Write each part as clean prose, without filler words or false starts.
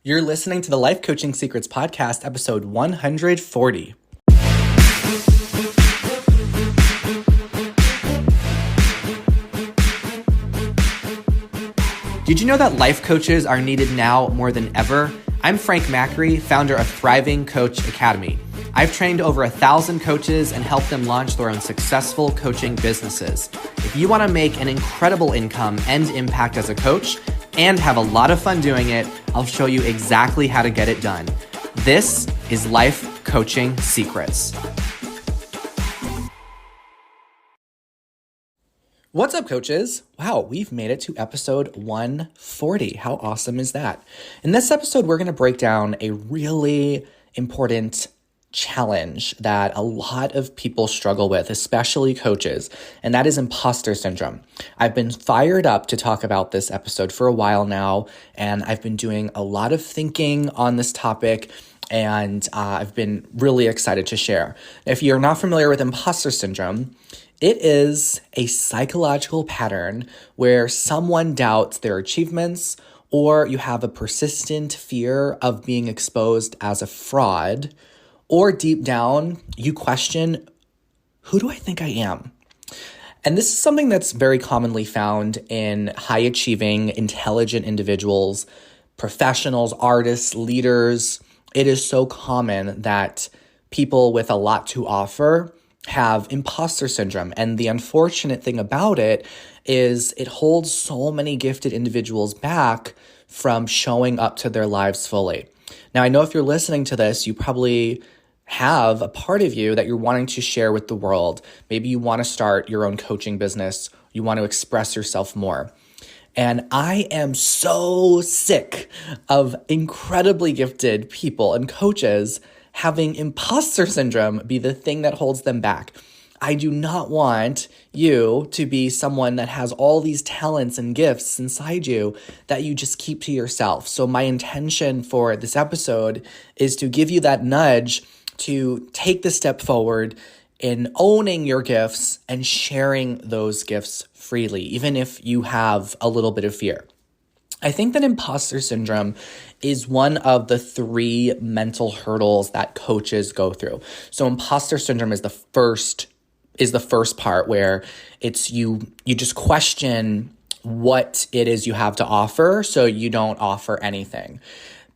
You're listening to the Life Coaching Secrets Podcast, episode 140. Did you know that life coaches are needed now more than ever? I'm Frank Macri, founder of Thriving Coach Academy. I've trained over 1,000 coaches and helped them launch their own successful coaching businesses. If you want to make an incredible income and impact as a coach and have a lot of fun doing it, I'll show you exactly how to get it done. This is Life Coaching Secrets. What's up, coaches? Wow, we've made it to episode 140. How awesome is that? In this episode, we're going to break down a really important challenge that a lot of people struggle with, especially coaches, and that is imposter syndrome. I've been fired up to talk about this episode for a while now, and I've been doing a lot of thinking on this topic, and I've been really excited to share. If you're not familiar with imposter syndrome, it is a psychological pattern where someone doubts their achievements, or you have a persistent fear of being exposed as a fraud, or deep down, you question, who do I think I am? And this is something that's very commonly found in high-achieving, intelligent individuals, professionals, artists, leaders. It is so common that people with a lot to offer have imposter syndrome. And the unfortunate thing about it is it holds so many gifted individuals back from showing up to their lives fully. Now, I know if you're listening to this, you probably have a part of you that you're wanting to share with the world. Maybe you want to start your own coaching business. You want to express yourself more. And I am so sick of incredibly gifted people and coaches having imposter syndrome be the thing that holds them back. I do not want you to be someone that has all these talents and gifts inside you that you just keep to yourself. So my intention for this episode is to give you that nudge to take the step forward in owning your gifts and sharing those gifts freely, even if you have a little bit of fear. I think that imposter syndrome is one of the 3 mental hurdles that coaches go through. So imposter syndrome is the first part where it's you just question what it is you have to offer, so you don't offer anything.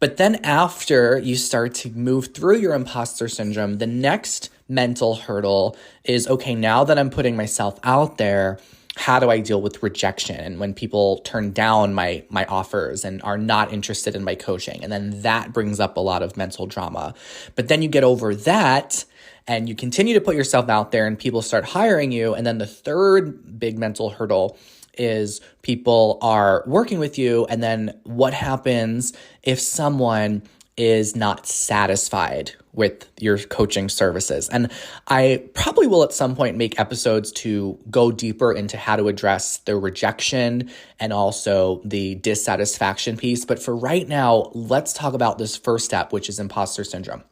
But then after you start to move through your imposter syndrome, the next mental hurdle is, okay, now that I'm putting myself out there, how do I deal with rejection? And when people turn down my offers and are not interested in my coaching, and then that brings up a lot of mental drama. But then you get over that and you continue to put yourself out there and people start hiring you. And then the third big mental hurdle is people are working with you, and then what happens if someone is not satisfied with your coaching services? And I probably will at some point make episodes to go deeper into how to address the rejection and also the dissatisfaction piece. But for right now, let's talk about this first step, which is imposter syndrome.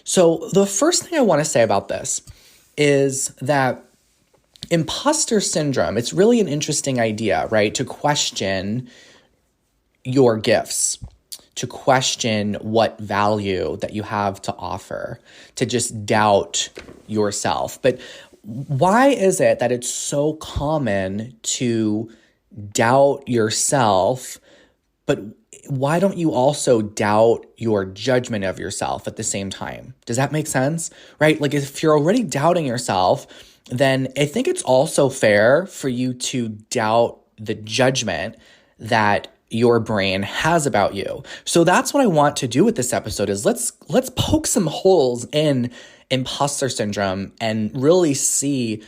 So the first thing I want to say about this is that imposter syndrome, it's really an interesting idea, right? To question your gifts, to question what value that you have to offer, to just doubt yourself. But why is it that it's so common to doubt yourself, but why don't you also doubt your judgment of yourself at the same time? Does that make sense? Right? Like if you're already doubting yourself, then I think it's also fair for you to doubt the judgment that your brain has about you. So that's what I want to do with this episode is let's poke some holes in imposter syndrome and really see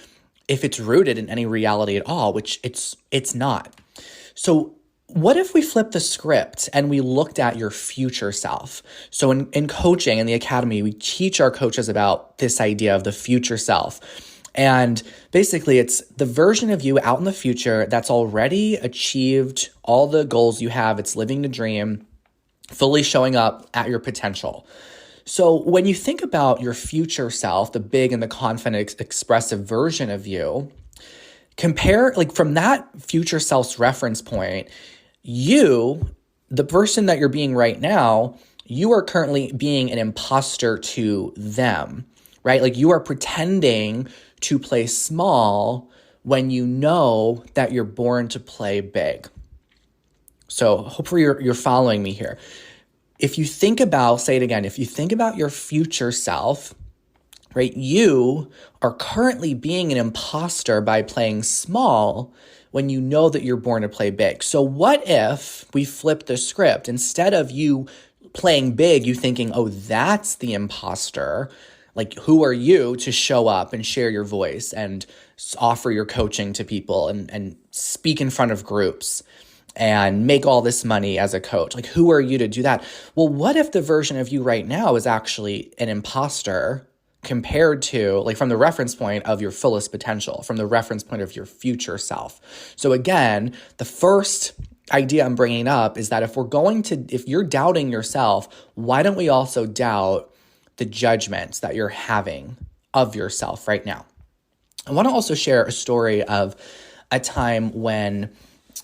if it's rooted in any reality at all, which it's not. So what if we flip the script and we looked at your future self? So in coaching in the academy, we teach our coaches about this idea of the future self. And basically, it's the version of you out in the future that's already achieved all the goals you have. It's living the dream, fully showing up at your potential. So when you think about your future self, the big and the confident, expressive version of you, compare, like from that future self's reference point, you the person that you're being right now, you are currently being an imposter to them, right? Like you are pretending to play small when you know that you're born to play big. So hopefully you're following me here. If you think about, say it again, if you think about your future self, right, you are currently being an imposter by playing small when you know that you're born to play big. So what if we flip the script? Instead of you playing big, you thinking, oh, that's the imposter. Like, who are you to show up and share your voice and offer your coaching to people and speak in front of groups and make all this money as a coach? Like, who are you to do that? Well, what if the version of you right now is actually an imposter compared to, like, from the reference point of your fullest potential, from the reference point of your future self? So again, the first idea I'm bringing up is that if you're doubting yourself, why don't we also doubt the judgments that you're having of yourself right now? I want to also share a story of a time when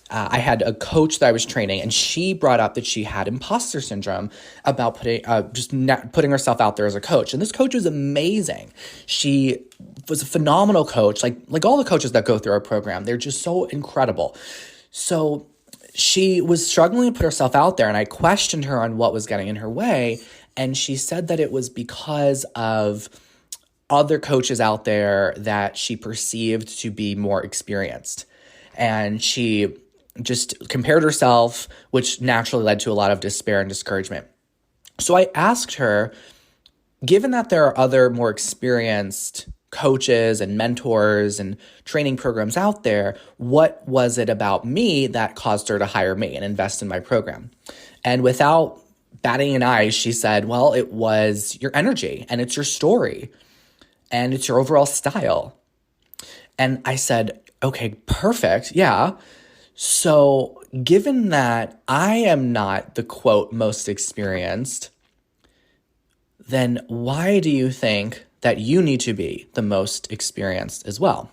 I had a coach that I was training, and she brought up that she had imposter syndrome about putting herself out there as a coach. And this coach was amazing. She was a phenomenal coach, like all the coaches that go through our program. They're just so incredible. So she was struggling to put herself out there, and I questioned her on what was getting in her way. And she said that it was because of other coaches out there that she perceived to be more experienced. And she just compared herself, which naturally led to a lot of despair and discouragement. So I asked her, given that there are other more experienced coaches and mentors and training programs out there, what was it about me that caused her to hire me and invest in my program? And without batting an eye, she said, well, it was your energy and it's your story and it's your overall style. And I said, okay, perfect. Yeah. So given that I am not the quote most experienced, then why do you think that you need to be the most experienced as well?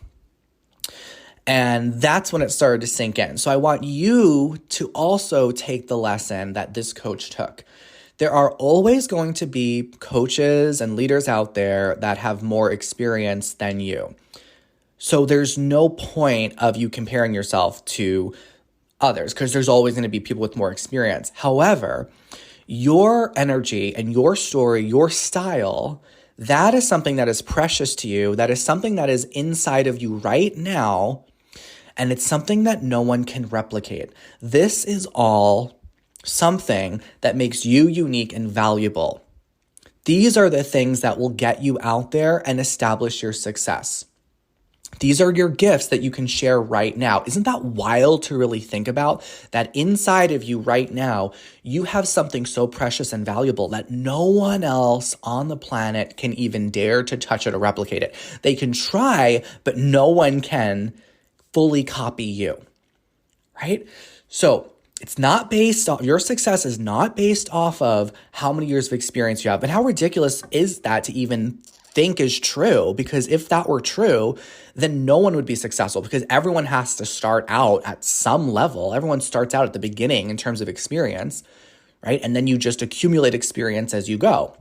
And that's when it started to sink in. So I want you to also take the lesson that this coach took. There are always going to be coaches and leaders out there that have more experience than you. So there's no point of you comparing yourself to others because there's always going to be people with more experience. However, your energy and your story, your style, that is something that is precious to you. That is something that is inside of you right now. And it's something that no one can replicate. This is all something that makes you unique and valuable. These are the things that will get you out there and establish your success. These are your gifts that you can share right now. Isn't that wild to really think about? That inside of you right now, you have something so precious and valuable that no one else on the planet can even dare to touch it or replicate it. They can try, but no one can fully copy you, right? So it's not based on, your success is not based off of how many years of experience you have. And how ridiculous is that to even think is true? Because if that were true, then no one would be successful because everyone has to start out at some level. Everyone starts out at the beginning in terms of experience, right? And then you just accumulate experience as you go.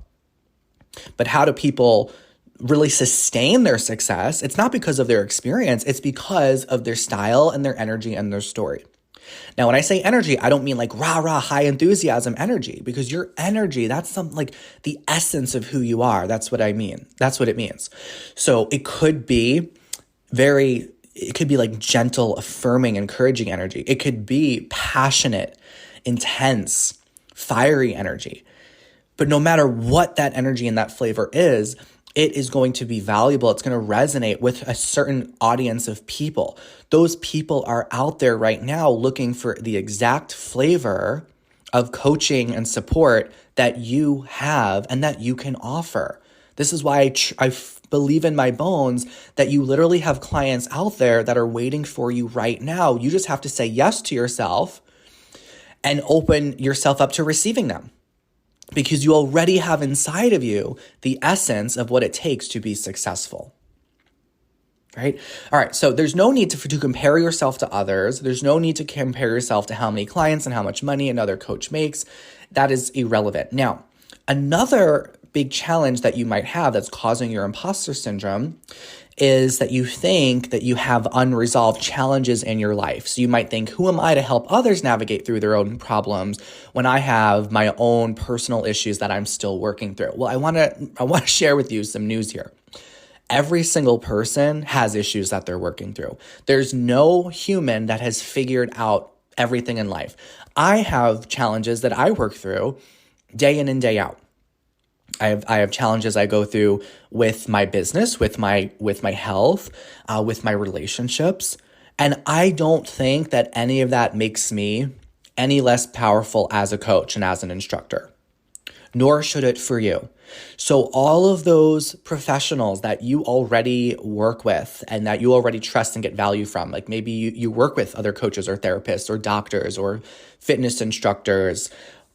But how do people really sustain their success? It's not because of their experience. It's because of their style and their energy and their story. Now, when I say energy, I don't mean like rah, high enthusiasm energy, because your energy, that's something like the essence of who you are. That's what I mean. That's what it means. So it could be like gentle, affirming, encouraging energy. It could be passionate, intense, fiery energy. But no matter what that energy and that flavor is, it is going to be valuable. It's going to resonate with a certain audience of people. Those people are out there right now looking for the exact flavor of coaching and support that you have and that you can offer. This is why I believe in my bones that you literally have clients out there that are waiting for you right now. You just have to say yes to yourself and open yourself up to receiving them. Because you already have inside of you the essence of what it takes to be successful, right? All right, so there's no need to compare yourself to others. There's no need to compare yourself to how many clients and how much money another coach makes. That is irrelevant. Now, another big challenge that you might have that's causing your imposter syndrome is that you think that you have unresolved challenges in your life. So you might think, who am I to help others navigate through their own problems when I have my own personal issues that I'm still working through? Well, I want to share with you some news here. Every single person has issues that they're working through. There's no human that has figured out everything in life. I have challenges that I work through day in and day out. I have challenges I go through with my business, with my health, with my relationships. And I don't think that any of that makes me any less powerful as a coach and as an instructor, nor should it for you. So all of those professionals that you already work with and that you already trust and get value from, like maybe you work with other coaches or therapists or doctors or fitness instructors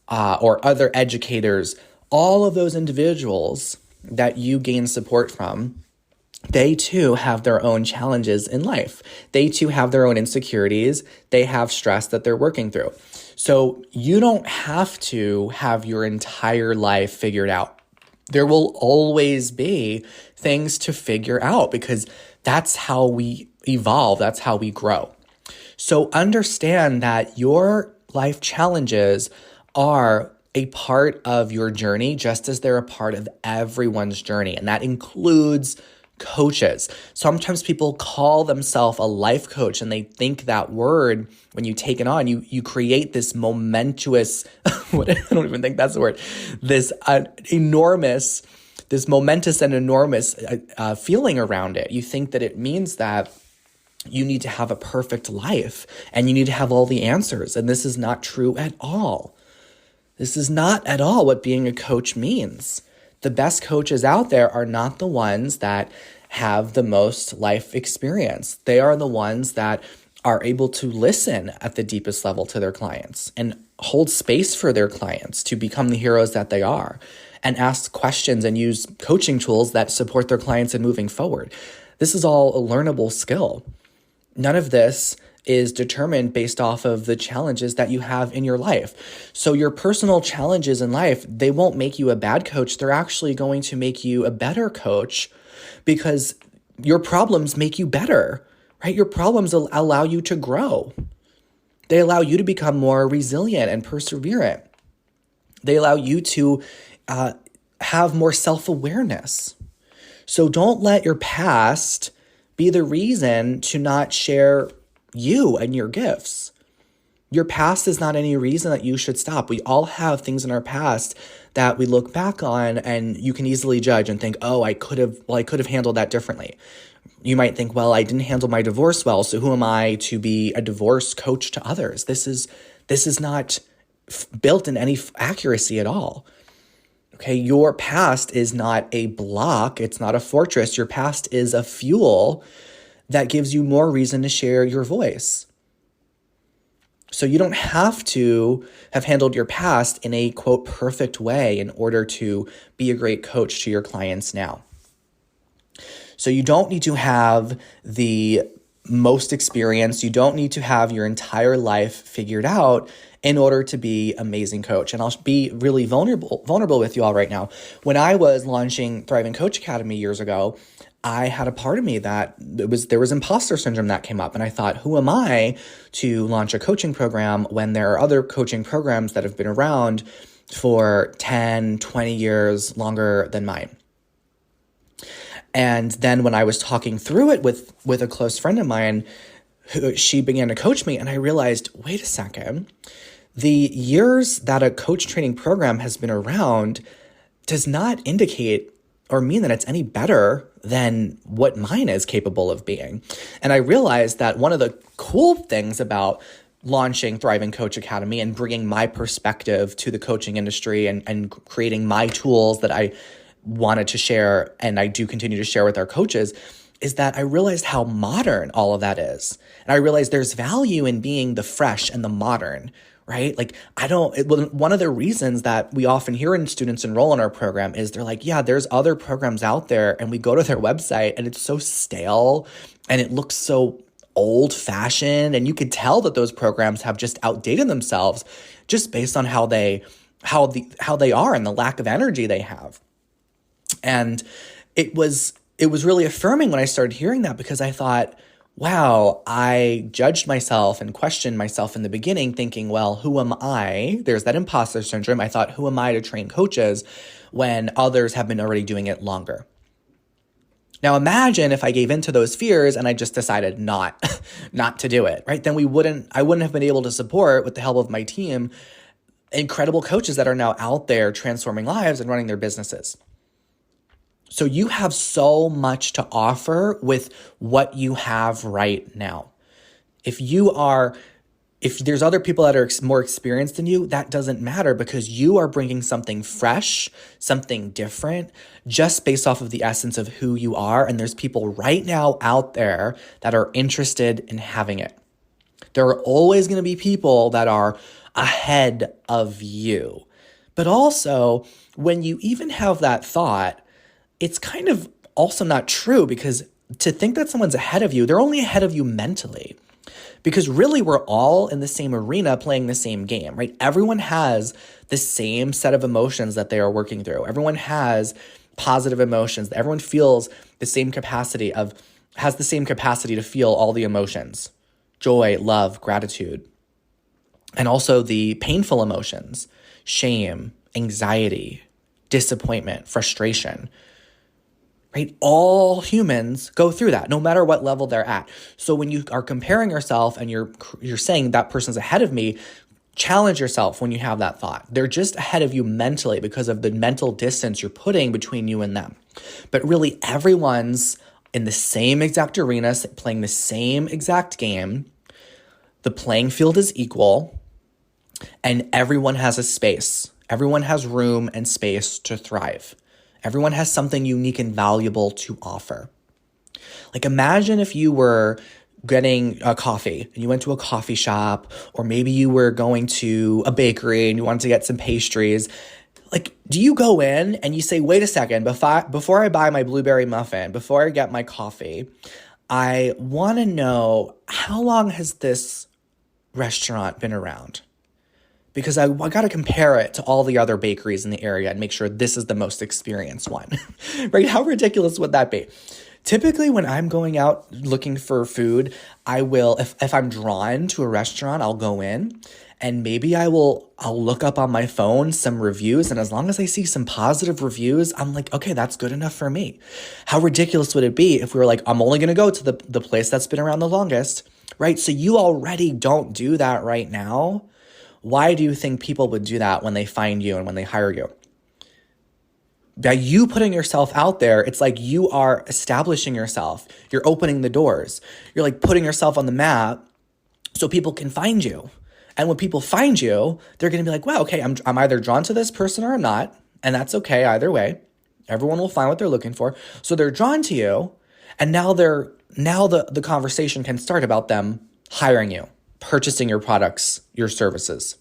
or other educators, all of those individuals that you gain support from, they too have their own challenges in life. They too have their own insecurities. They have stress that they're working through. So you don't have to have your entire life figured out. There will always be things to figure out because that's how we evolve. That's how we grow. So understand that your life challenges are a part of your journey, just as they're a part of everyone's journey. And that includes coaches. Sometimes people call themselves a life coach and they think that word, when you take it on, you create this momentous, I don't even think that's the word, this momentous and enormous feeling around it. You think that it means that you need to have a perfect life and you need to have all the answers. And this is not true at all. This is not at all what being a coach means. The best coaches out there are not the ones that have the most life experience. They are the ones that are able to listen at the deepest level to their clients and hold space for their clients to become the heroes that they are and ask questions and use coaching tools that support their clients in moving forward. This is all a learnable skill. None of this is determined based off of the challenges that you have in your life. So your personal challenges in life, they won't make you a bad coach. They're actually going to make you a better coach because your problems make you better, right? Your problems allow you to grow. They allow you to become more resilient and perseverant. They allow you to have more self-awareness. So don't let your past be the reason to not share you and your gifts. Your past is not any reason that you should stop. We all have things in our past that we look back on and you can easily judge and think, oh, I could have handled that differently. You might think, well, I didn't handle my divorce well, so who am I to be a divorce coach to others? This is not built in any accuracy at all. Okay, your past is not a block. It's not a fortress. Your past is a fuel that gives you more reason to share your voice. So you don't have to have handled your past in a, quote, perfect way in order to be a great coach to your clients now. So you don't need to have the most experience. You don't need to have your entire life figured out in order to be amazing coach. And I'll be really vulnerable with you all right now. When I was launching Thriving Coach Academy years ago, I had a part of me that there was imposter syndrome that came up. And I thought, who am I to launch a coaching program when there are other coaching programs that have been around for 10, 20 years longer than mine? And then when I was talking through it with a close friend of mine, she began to coach me, and I realized, wait a second, the years that a coach training program has been around does not indicate or mean that it's any better than what mine is capable of being. And I realized that one of the cool things about launching Thriving Coach Academy and bringing my perspective to the coaching industry and creating my tools that I wanted to share, and I do continue to share with our coaches, is that I realized how modern all of that is. And I realized there's value in being the fresh and the modern, right? Like, one of the reasons that we often hear when students enroll in our program is they're like, yeah, there's other programs out there, and we go to their website and it's so stale and it looks so old fashioned. And you could tell that those programs have just outdated themselves just based on how they are and the lack of energy they have. And it was really affirming when I started hearing that, because I thought, wow, I judged myself and questioned myself in the beginning thinking, well, who am I? There's that imposter syndrome. I thought, who am I to train coaches when others have been already doing it longer? Now imagine if I gave into those fears and I just decided not to do it, right? Then I wouldn't have been able to support, with the help of my team, incredible coaches that are now out there transforming lives and running their businesses. So you have so much to offer with what you have right now. If there's other people that are more experienced than you, that doesn't matter, because you are bringing something fresh, something different, just based off of the essence of who you are. And there's people right now out there that are interested in having it. There are always going to be people that are ahead of you. But also, when you even have that thought, it's kind of also not true, because to think that someone's ahead of you, they're only ahead of you mentally. Because really, we're all in the same arena playing the same game, right? Everyone has the same set of emotions that they are working through. Everyone has positive emotions. Everyone feels the same has the same capacity to feel all the emotions: joy, love, gratitude. And also the painful emotions: shame, anxiety, disappointment, frustration. Right? All humans go through that, no matter what level they're at. So when you are comparing yourself and you're saying that person's ahead of me, challenge yourself when you have that thought. They're just ahead of you mentally because of the mental distance you're putting between you and them. But really, everyone's in the same exact arena, playing the same exact game. The playing field is equal, and everyone has a space. Everyone has room and space to thrive. Everyone has something unique and valuable to offer. Like, imagine if you were getting a coffee and you went to a coffee shop, or maybe you were going to a bakery and you wanted to get some pastries. Like, do you go in and you say, wait a second, before I buy my blueberry muffin, before I get my coffee, I want to know, how long has this restaurant been around? Because I got to compare it to all the other bakeries in the area and make sure this is the most experienced one, right? How ridiculous would that be? Typically, when I'm going out looking for food, I will, if I'm drawn to a restaurant, I'll go in and maybe I'll look up on my phone some reviews. And as long as I see some positive reviews, I'm like, okay, that's good enough for me. How ridiculous would it be if we were like, I'm only going to go to the place that's been around the longest, right? So you already don't do that right now. Why do you think people would do that when they find you and when they hire you? By you putting yourself out there, it's like you are establishing yourself. You're opening the doors. You're like putting yourself on the map so people can find you. And when people find you, they're going to be like, wow, okay, I'm either drawn to this person or I'm not. And that's okay either way. Everyone will find what they're looking for. So they're drawn to you. And now the conversation can start about them hiring you, purchasing your products, your services.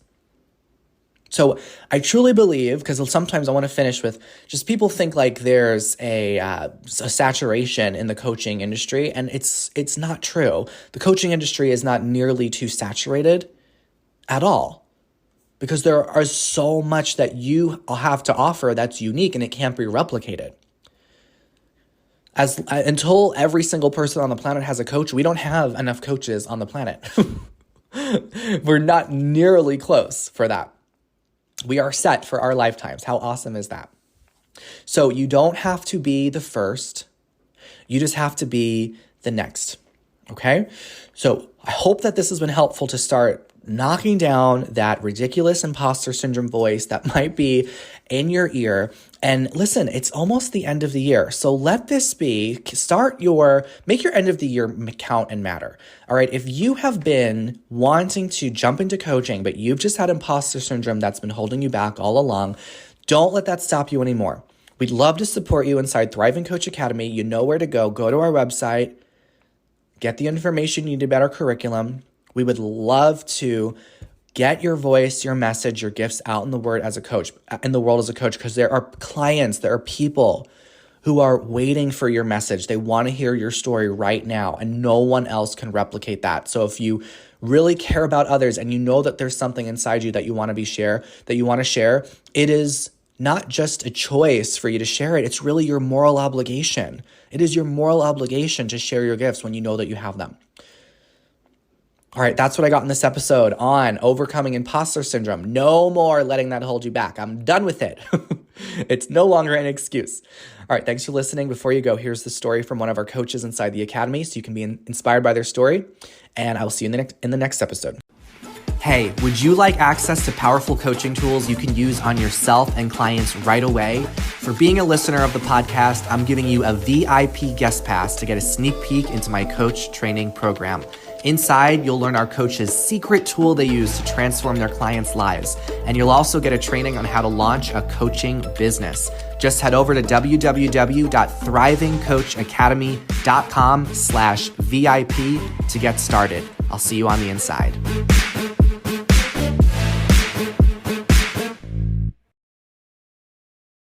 So I truly believe, because sometimes I want to finish with just people think like there's a saturation in the coaching industry, and it's not true. The coaching industry is not nearly too saturated at all, because there are so much that you have to offer that's unique and it can't be replicated. Until every single person on the planet has a coach, we don't have enough coaches on the planet. We're not nearly close for that. We are set for our lifetimes. How awesome is that? So you don't have to be the first. You just have to be the next. Okay? So I hope that this has been helpful to start knocking down that ridiculous imposter syndrome voice that might be in your ear. And listen, it's almost the end of the year. So let this make your end of the year count and matter. All right. If you have been wanting to jump into coaching, but you've just had imposter syndrome that's been holding you back all along, don't let that stop you anymore. We'd love to support you inside Thriving Coach Academy. You know where to go. Go to our website, get the information you need about our curriculum. We would love to Get your voice, your message, your gifts out in the world as a coach, because there are clients, there are people who are waiting for your message. They want to hear your story right now, and no one else can replicate that. So if you really care about others and you know that there's something inside you that you want to share, it is not just a choice for you to share it. It's really your moral obligation. It is your moral obligation to share your gifts when you know that you have them. All right, that's what I got in this episode on overcoming imposter syndrome. No more letting that hold you back. I'm done with it. It's no longer an excuse. All right, thanks for listening. Before you go, here's the story from one of our coaches inside the Academy, so you can be inspired by their story. And I will see you in the next episode. Hey, would you like access to powerful coaching tools you can use on yourself and clients right away? For being a listener of the podcast, I'm giving you a VIP guest pass to get a sneak peek into my coach training program. Inside, you'll learn our coaches' secret tool they use to transform their clients' lives. And you'll also get a training on how to launch a coaching business. Just head over to www.thrivingcoachacademy.com/VIP to get started. I'll see you on the inside.